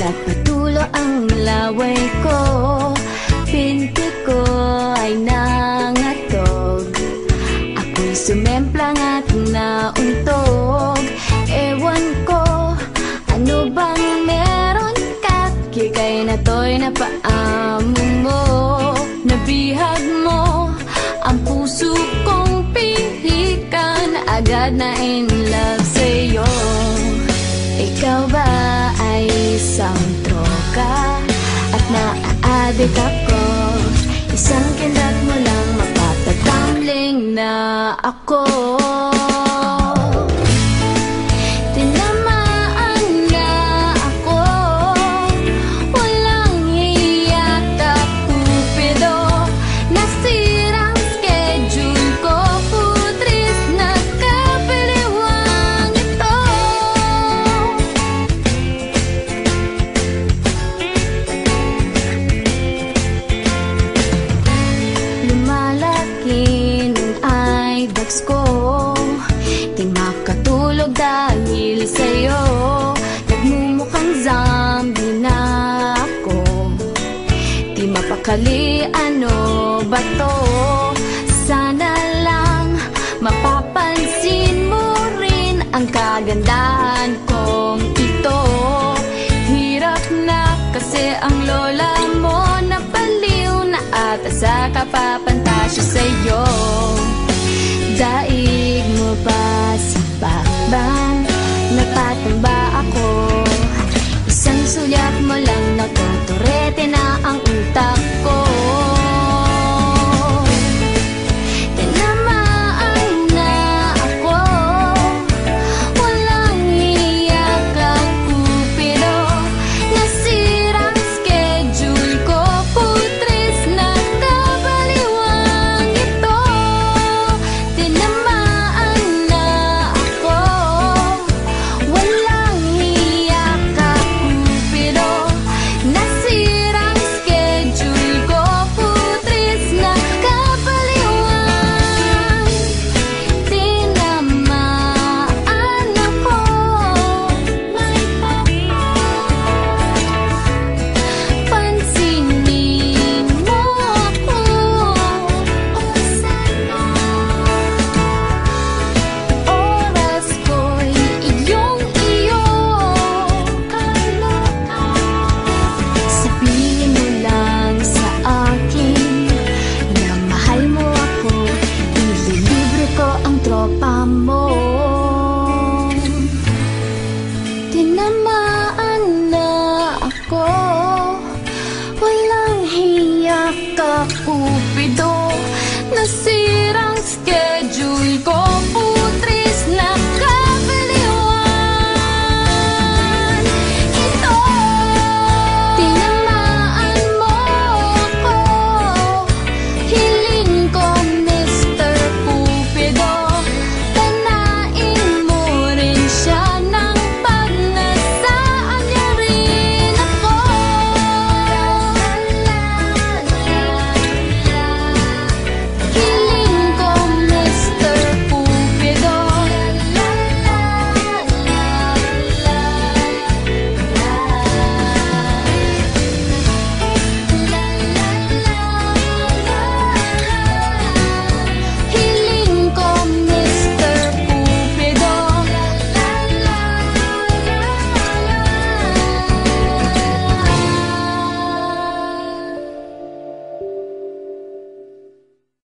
Nagpatulo ang laway ko, pinti ko ay nangatog. Ako'y sumemplang at nauntog. Ewan ko, ano bang meron ka? Kikay na to'y napaamo mo. Nabihag mo ang puso kong pihikan, agad na in love sa'yo. Ikaw ba ay isang troka at naaadik ako? Isang kindat mo lang mapapatambling na ako. Tinamaan na ako, walang hiya ka Cupido. Nasirang schedule ko, putris na kapiliwang ito. Lumalaki ng eyebags ko, di makatulog dahil sa'yo. Nagmumukhang zombie na ako, di mapakali, ano ba to? Sana lang mapapansin mo rin ang kagandahan kong ito. Hirap na kasi ang lola mo, napaliw na ata sa kapapantasya sa'yo. Dahil